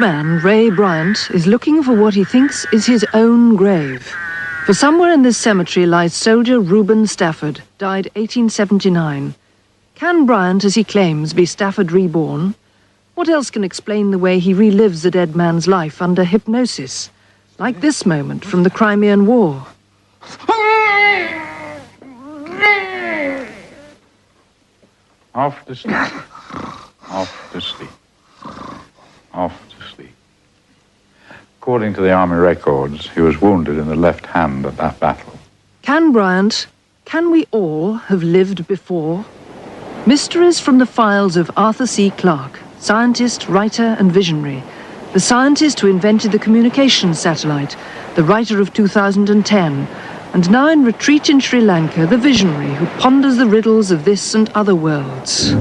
man, Ray Bryant, is looking for what he thinks is his own grave. For somewhere in this cemetery lies soldier Reuben Stafford, died 1879. Can Bryant, as he claims, be Stafford reborn? What else can explain the way he relives a dead man's life under hypnosis? Like this moment from the Crimean War. Off to sleep. Off to sleep. Off to sleep. According to the Army records, he was wounded in the left hand at that battle. Can Bryant, can we all have lived before? Mysteries from the files of Arthur C. Clarke, scientist, writer and visionary. The scientist who invented the communications satellite, the writer of 2010, and now in retreat in Sri Lanka, the visionary who ponders the riddles of this and other worlds.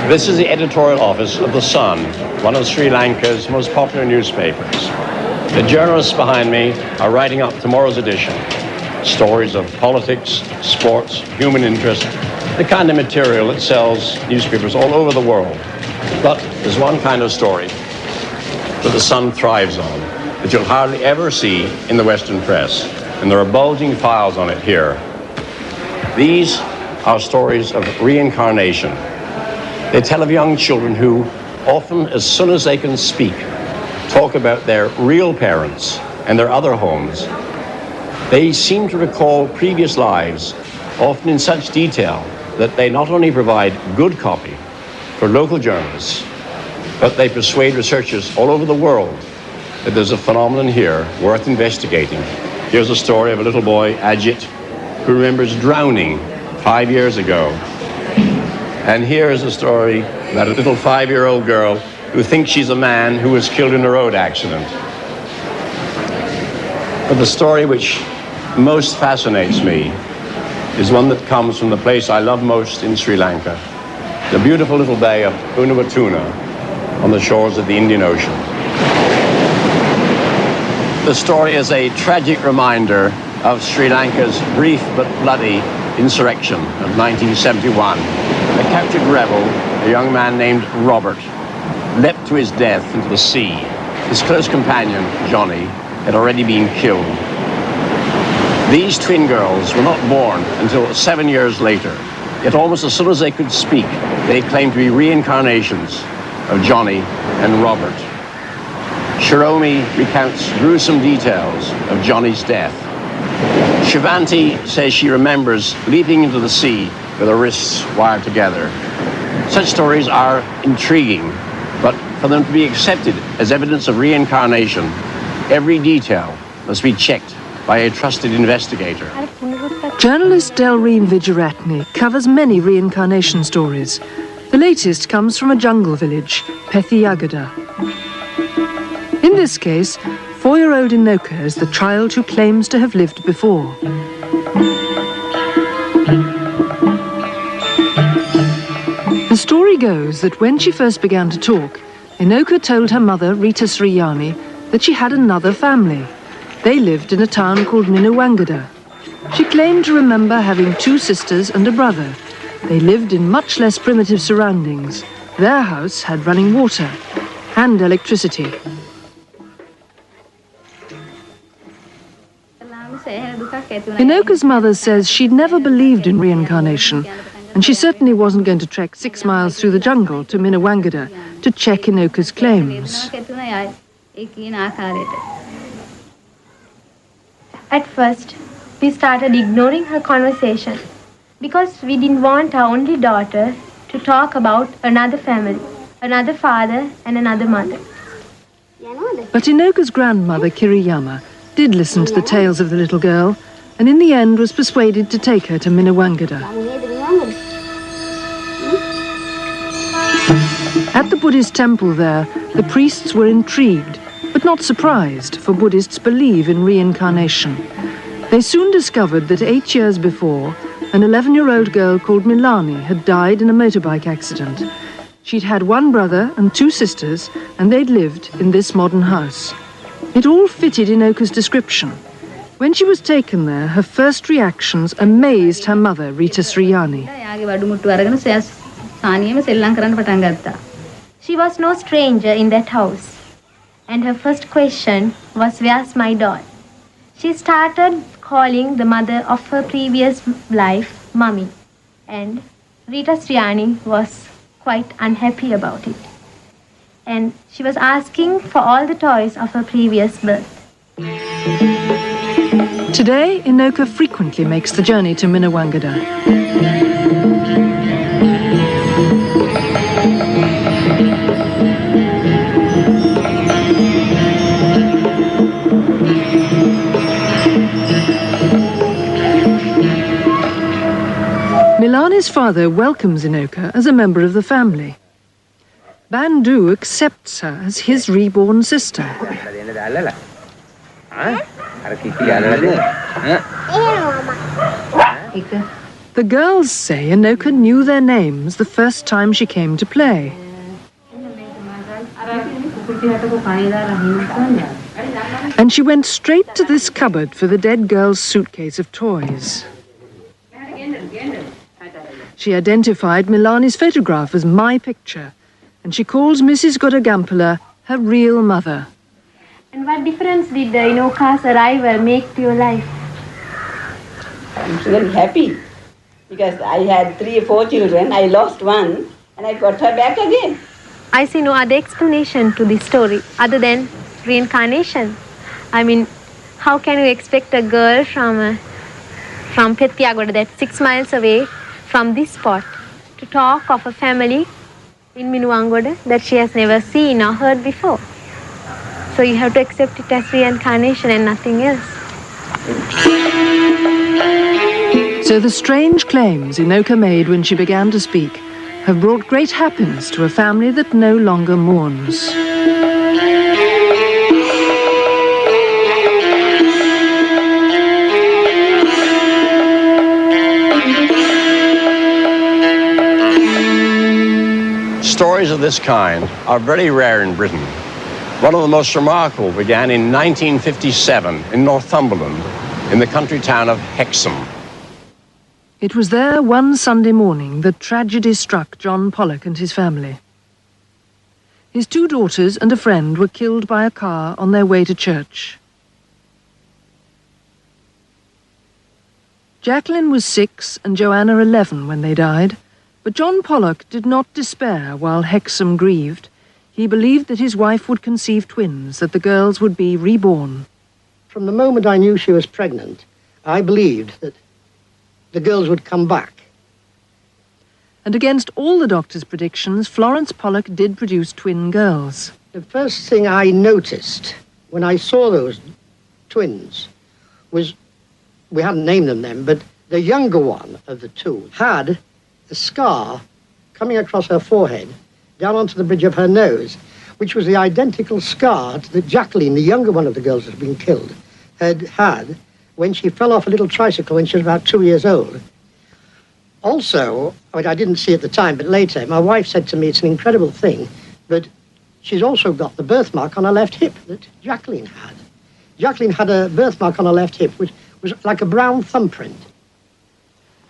This is the editorial office of The Sun, one of Sri Lanka's most popular newspapers. The journalists behind me are writing up tomorrow's edition. Stories of politics, sports, human interest, the kind of material that sells newspapers all over the world. But there's one kind of story that The Sun thrives on, that you'll hardly ever see in the Western press. And there are bulging files on it here. These are stories of reincarnation. They tell of young children who, often as soon as they can speak, talk about their real parents and their other homes. They seem to recall previous lives, often in such detail that they not only provide good copy for local journalists, but they persuade researchers all over the world that there's a phenomenon here worth investigating. Here's a story of a little boy, Ajit, who remembers drowning 5 years ago. And here is a story about a little 5-year-old girl who thinks she's a man who was killed in a road accident. But the story which most fascinates me is one that comes from the place I love most in Sri Lanka, the beautiful little bay of Unawatuna on the shores of the Indian Ocean. The story is a tragic reminder of Sri Lanka's brief but bloody insurrection of 1971. A captured rebel, a young man named Robert, leapt to his death into the sea. His close companion, Johnny, had already been killed. These twin girls were not born until 7 years later, yet almost as soon as they could speak, they claimed to be reincarnations of Johnny and Robert. Shiromi recounts gruesome details of Johnny's death. Shivanti says she remembers leaping into the sea with her wrists wired together. Such stories are intriguing, but for them to be accepted as evidence of reincarnation, every detail must be checked by a trusted investigator. Journalist Delreen Vijayaratne covers many reincarnation stories. The latest comes from a jungle village, Pethiyagada. In this case, 4-year-old Inoka is the child who claims to have lived before. The story goes that when she first began to talk, Inoka told her mother, Rita Sriyani, that she had another family. They lived in a town called Minawangada. She claimed to remember having 2 sisters and a brother. They lived in much less primitive surroundings. Their house had running water and electricity. Inoka's mother says she'd never believed in reincarnation, and she certainly wasn't going to trek 6 miles through the jungle to Minawangada to check Inoka's claims. At first, we started ignoring her conversation because we didn't want our only daughter to talk about another family, another father and another mother. But Inoka's grandmother, Kiriyama, did listen to the tales of the little girl, and in the end was persuaded to take her to Minawangada. At the Buddhist temple there, the priests were intrigued, but but not surprised, for Buddhists believe in reincarnation. They soon discovered that 8 years before, an 11-year-old girl called Milani had died in a motorbike accident. She'd had one brother and 2 sisters, and they'd lived in this modern house. It all fitted Inoka's description. When she was taken there, her first reactions amazed her mother, Rita Sriyani. She was no stranger in that house, and her first question was, "Where's my doll?" She started calling the mother of her previous life Mummy, and Rita Sriyani was quite unhappy about it. And she was asking for all the toys of her previous birth. Today, Inoka frequently makes the journey to Minawangada. Milani's father welcomes Inoka as a member of the family. Bandu accepts her as his reborn sister. The girls say Inoka knew their names the first time she came to play. And she went straight to this cupboard for the dead girl's suitcase of toys. She identified Milani's photograph as my picture, and she calls Mrs. Godagampala her real mother. And what difference did Inoka's arrival make to your life? I'm really happy because I had 3 or 4 children. I lost one and I got her back again. I see no other explanation to this story other than reincarnation. I mean, how can you expect a girl from Pettiagoda, that's 6 miles away from this spot, to talk of a family in Minuwangoda that she has never seen or heard before? So you have to accept it as reincarnation and nothing else. So the strange claims Inoka made when she began to speak have brought great happiness to a family that no longer mourns. Stories of this kind are very rare in Britain. One of the most remarkable began in 1957 in Northumberland, in the country town of Hexham. It was there one Sunday morning that tragedy struck John Pollock and his family. His 2 daughters and a friend were killed by a car on their way to church. Jacqueline was 6 and Joanna 11 when they died, but John Pollock did not despair while Hexham grieved. He believed that his wife would conceive twins, that the girls would be reborn. From the moment I knew she was pregnant, I believed that the girls would come back. And against all the doctor's predictions, Florence Pollock did produce twin girls. The first thing I noticed when I saw those twins was, we hadn't named them then, but the younger one of the 2 had a scar coming across her forehead down onto the bridge of her nose, which was the identical scar that Jacqueline, the younger one of the girls that had been killed, had had when she fell off a little tricycle when she was about 2 years old. Also, I mean, I didn't see at the time, but later, my wife said to me, it's an incredible thing, but she's also got the birthmark on her left hip that Jacqueline had. Jacqueline had a birthmark on her left hip, which was like a brown thumbprint.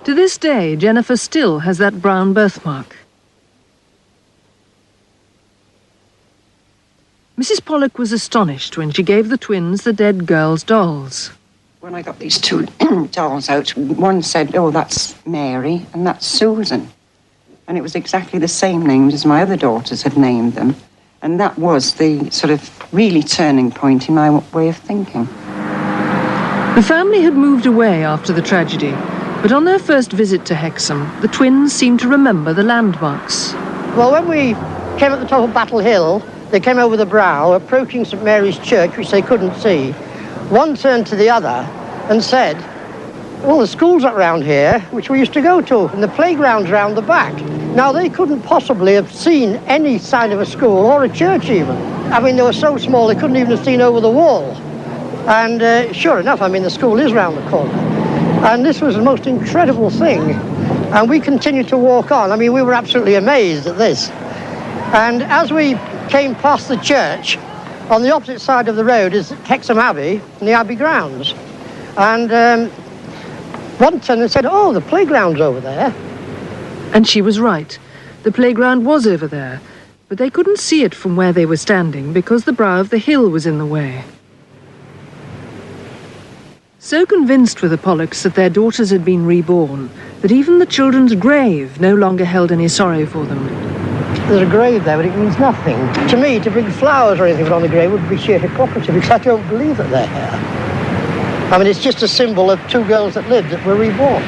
To this day, Jennifer still has that brown birthmark. Mrs. Pollock was astonished when she gave the twins the dead girls' dolls. When I got these 2 dolls out, one said, "Oh, that's Mary and that's Susan." And it was exactly the same names as my other daughters had named them. And that was the sort of really turning point in my way of thinking. The family had moved away after the tragedy, but on their first visit to Hexham, the twins seemed to remember the landmarks. Well, when we came at the top of Battle Hill, they came over the brow, approaching St. Mary's Church, which they couldn't see. One turned to the other and said, well, the school's around here, which we used to go to, and the playground's round the back. Now, they couldn't possibly have seen any sign of a school or a church even. I mean, they were so small they couldn't even have seen over the wall. And sure enough, I mean, the school is round the corner. And this was the most incredible thing. And we continued to walk on. I mean, we were absolutely amazed at this. And as we came past the church, on the opposite side of the road is Hexham Abbey and the Abbey grounds. And one tenant said, oh, the playground's over there. And she was right. The playground was over there, but they couldn't see it from where they were standing because the brow of the hill was in the way. So convinced were the Pollocks that their daughters had been reborn, that even the children's grave no longer held any sorrow for them. There's a grave there, but it means nothing. To me, to bring flowers or anything on the grave would be sheer hypocrisy, because I don't believe that they're here. I mean, it's just a symbol of two girls that lived that were reborn.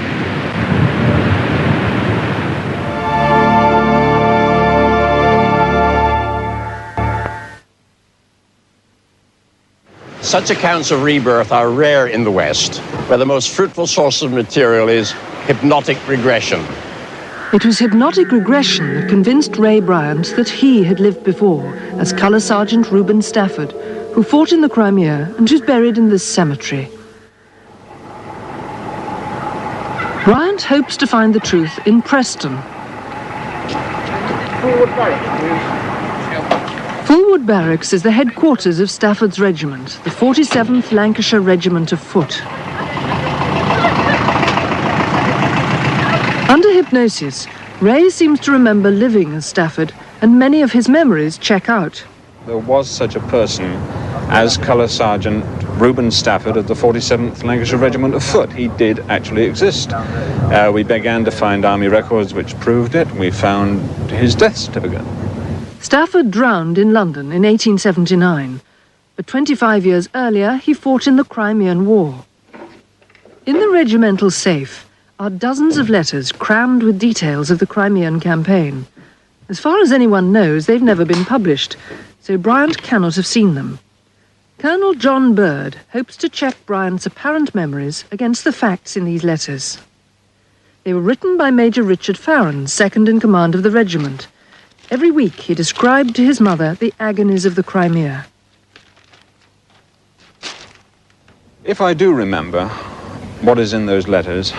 Such accounts of rebirth are rare in the West, where the most fruitful source of material is hypnotic regression. It was hypnotic regression that convinced Ray Bryant that he had lived before as Colour Sergeant Reuben Stafford, who fought in the Crimea and who's buried in this cemetery. Bryant hopes to find the truth in Preston. Fulwood Barracks is the headquarters of Stafford's regiment, the 47th Lancashire Regiment of Foot. Under hypnosis, Ray seems to remember living as Stafford, and many of his memories check out. There was such a person as Colour Sergeant Reuben Stafford of the 47th Lancashire Regiment of Foot. He did actually exist. We began to find army records which proved it. We found his death certificate. Stafford drowned in London in 1879, but 25 years earlier he fought in the Crimean War. In the regimental safe are dozens of letters crammed with details of the Crimean campaign. As far as anyone knows, they've never been published, so Bryant cannot have seen them. Colonel John Bird hopes to check Bryant's apparent memories against the facts in these letters. They were written by Major Richard Farron, second in command of the regiment. Every week he described to his mother the agonies of the Crimea. If I do remember what is in those letters,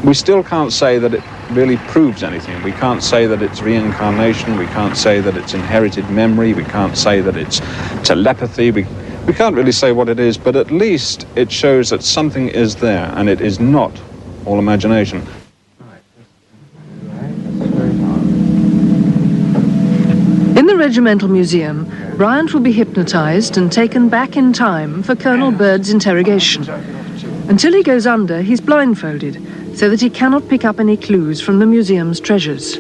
we still can't say that it really proves anything. We can't say that it's reincarnation. We can't say that it's inherited memory. We can't say that it's telepathy. We can't really say what it is, but at least it shows that something is there, and it is not all imagination. In the Regimental Museum, Bryant will be hypnotized and taken back in time for Colonel Bird's interrogation. Until he goes under, he's blindfolded, so that he cannot pick up any clues from the museum's treasures.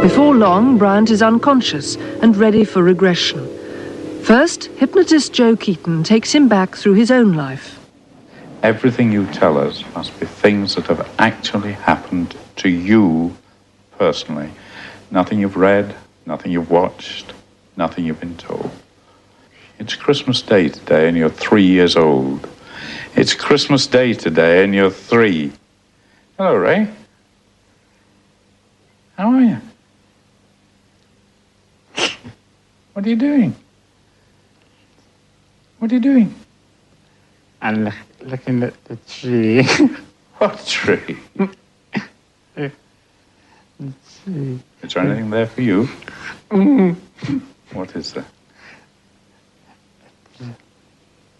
Before long, Bryant is unconscious and ready for regression. First, hypnotist Joe Keaton takes him back through his own life. Everything you tell us must be things that have actually happened to you personally. Nothing you've read, nothing you've watched, nothing you've been told. It's Christmas Day today and you're 3 years old. It's Christmas Day today and you're 3. Hello, Ray. How are you? What are you doing? What are you doing? I'm looking at the tree. What tree? The tree. Is there anything there for you? What is there?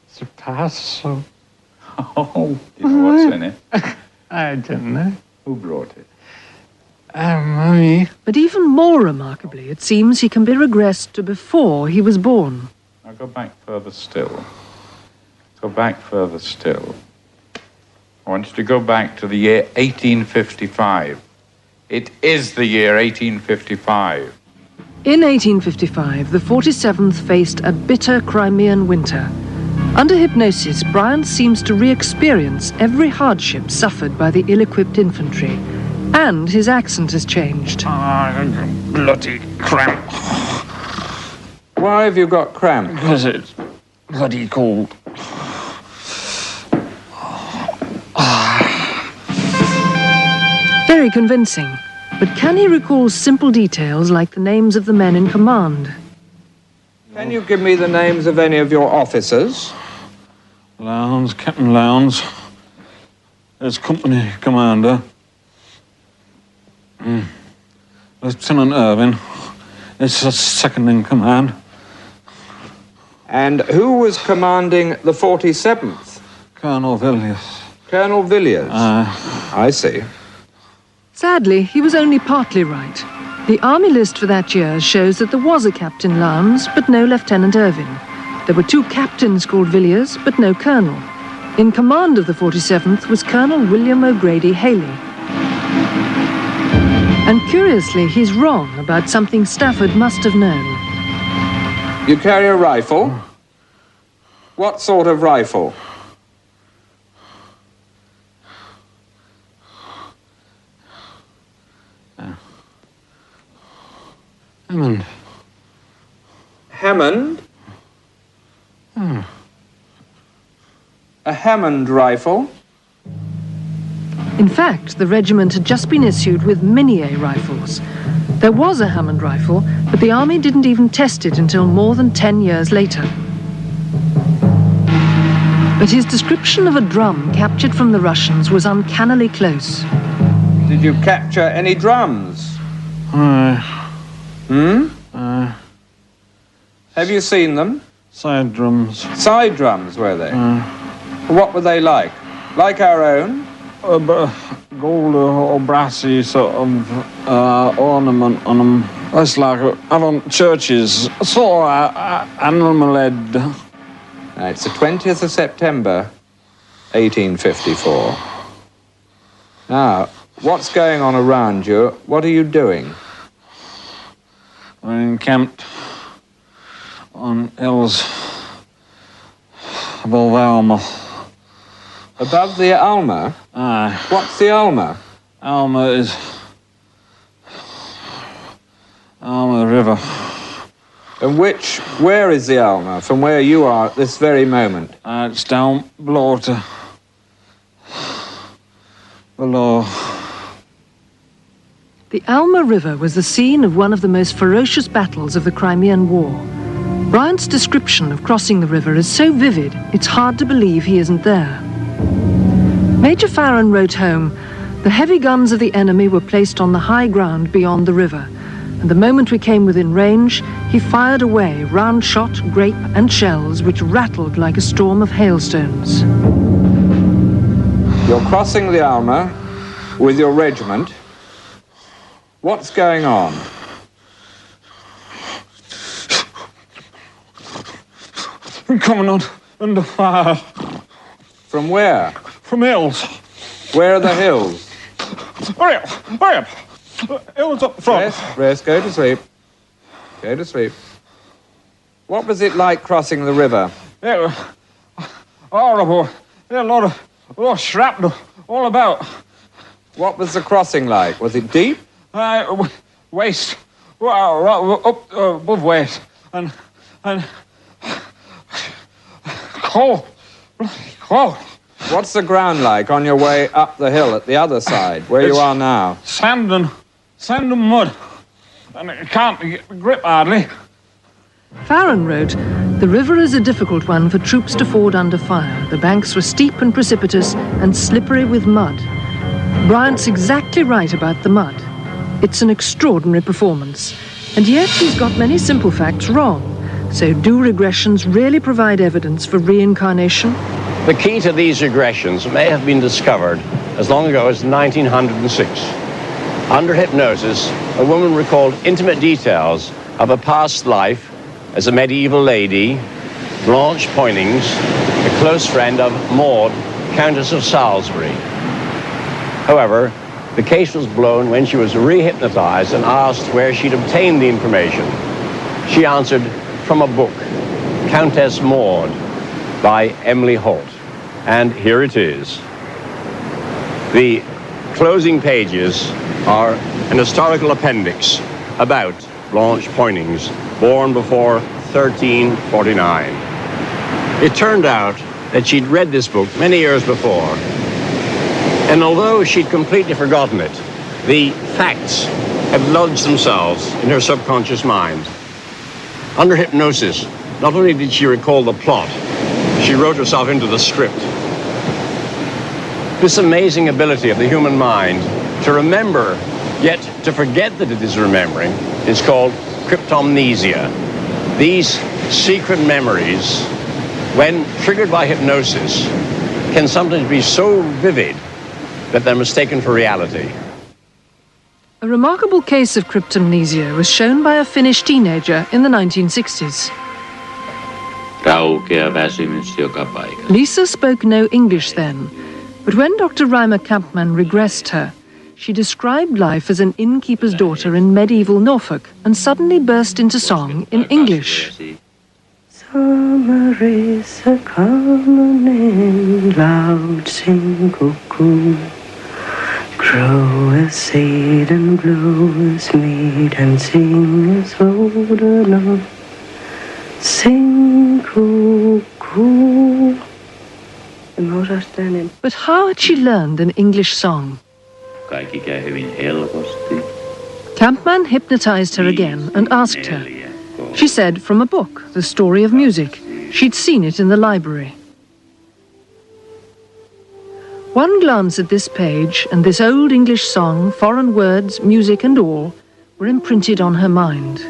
It's a parcel. Oh, do you know what's in it? I don't know. Who brought it? Mummy. But even more remarkably, it seems he can be regressed to before he was born. Now go back further still. Go back further still. I want you to go back to the year 1855. It is the year 1855. In 1855, the 47th faced a bitter Crimean winter. Under hypnosis, Bryant seems to re-experience every hardship suffered by the ill-equipped infantry. And his accent has changed. Bloody cramp. Why have you got cramp? Because it's bloody cold. very convincing, but can he recall simple details like the names of the men in command? Can you give me the names of any of your officers? Lowndes, Captain Lowndes. There's company commander. Lieutenant Irving. It's the second in command. And who was commanding the 47th? Colonel Villiers. Colonel Villiers? I see. Sadly, he was only partly right. The army list for that year shows that there was a Captain Lowndes, but no Lieutenant Irving. There were 2 captains called Villiers, but no colonel. In command of the 47th was Colonel William O'Grady Haley. And curiously, he's wrong about something Stafford must have known. You carry a rifle? What sort of rifle? Hammond. Hammond? A Hammond rifle? In fact, the regiment had just been issued with Minié rifles. There was a Hammond rifle, but the army didn't even test it until more than 10 years later. But his description of a drum captured from the Russians was uncannily close. Did you capture any drums? Have you seen them? Side drums. Side drums, were they? What were they like? Like our own? Gold or brassy sort of ornament on them. That's like on churches. Sort of animal head. It's the 20th of September, 1854. Now, what's going on around you? What are you doing? We're encamped on hills above Alma. Above the Alma? Aye. What's the Alma? Alma is Alma River. And where is the Alma from where you are at this very moment? It's down below below. The Alma River was the scene of one of the most ferocious battles of the Crimean War. Bryant's description of crossing the river is so vivid, it's hard to believe he isn't there. Major Farron wrote home, "The heavy guns of the enemy were placed on the high ground beyond the river, and the moment we came within range, he fired away round shot, grape, and shells which rattled like a storm of hailstones." You're crossing the Alma with your regiment. What's going on? We're coming under fire. From where? From hills. Where are the hills? Hurry up, hurry up. Hills up front. Rest, go to sleep. Go to sleep. What was it like crossing the river? It was horrible. There a lot of shrapnel all about. What was the crossing like? Was it deep? Waist. Up above waist. And cold. Cold. What's the ground like on your way up the hill at the other side, where you are now? Sand and mud. And it can't get the grip hardly. Farron wrote, "The river is a difficult one for troops to ford under fire. The banks were steep and precipitous and slippery with mud." Bryant's exactly right about the mud. It's an extraordinary performance. And yet he's got many simple facts wrong. So do regressions really provide evidence for reincarnation? The key to these regressions may have been discovered as long ago as 1906. Under hypnosis, a woman recalled intimate details of a past life as a medieval lady, Blanche Poynings, a close friend of Maud, Countess of Salisbury. However, the case was blown when she was re-hypnotized and asked where she'd obtained the information. She answered, from a book, Countess Maud, by Emily Holt. And here it is. The closing pages are an historical appendix about Blanche Poynings, born before 1349. It turned out that she'd read this book many years before, and although she'd completely forgotten it, the facts have lodged themselves in her subconscious mind. Under hypnosis, not only did she recall the plot, she wrote herself into the script. This amazing ability of the human mind to remember, yet to forget that it is remembering, is called cryptomnesia. These secret memories, when triggered by hypnosis, can sometimes be so vivid that they're mistaken for reality. A remarkable case of cryptomnesia was shown by a Finnish teenager in the 1960s. Lisa spoke no English then, but when Dr. Reimer Kampmann regressed her, she described life as an innkeeper's daughter in medieval Norfolk and suddenly burst into song in English. Summer is a common and loud sing cuckoo. Grow as seed and blow as mead and sing as old enough. Sing cuckoo. But how had she learned an English song? Kampmann hypnotized her again and asked her. She said from a book, The Story of Music. She'd seen it in the library. One glance at this page and this old English song, foreign words, music and all, were imprinted on her mind.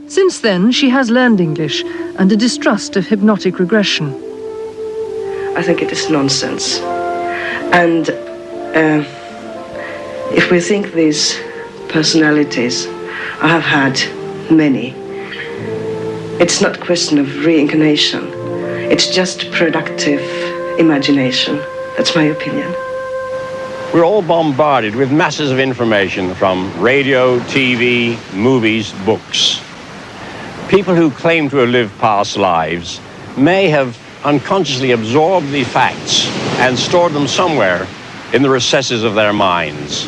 Since then, she has learned English and a distrust of hypnotic regression. I think it is nonsense. And if we think these personalities, I have had many, it's not a question of reincarnation. It's just productive imagination. That's my opinion. We're all bombarded with masses of information from radio, TV, movies, books. People who claim to have lived past lives may have unconsciously absorbed the facts and stored them somewhere in the recesses of their minds.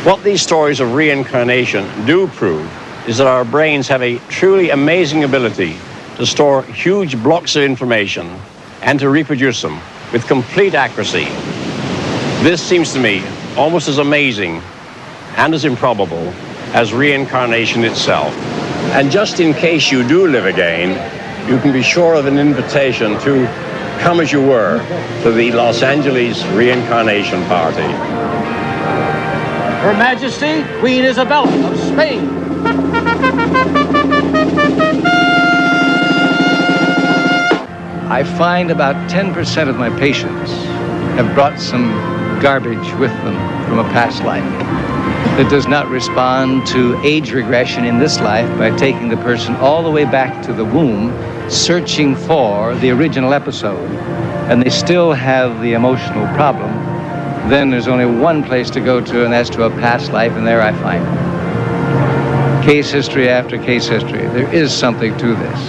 What these stories of reincarnation do prove is that our brains have a truly amazing ability to store huge blocks of information and to reproduce them with complete accuracy. This seems to me almost as amazing and as improbable as reincarnation itself. And just in case you do live again, you can be sure of an invitation to come as you were to the Los Angeles reincarnation party. Her Majesty, Queen Isabella of Spain. I find about 10% of my patients have brought some garbage with them from a past life that does not respond to age regression in this life by taking the person all the way back to the womb, searching for the original episode, and they still have the emotional problem. Then there's only one place to go to, and that's to a past life, and there I find it. Case history after case history. There is something to this.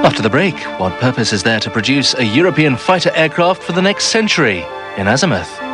After the break, what purpose is there to produce a European fighter aircraft for the next century? In Azimuth.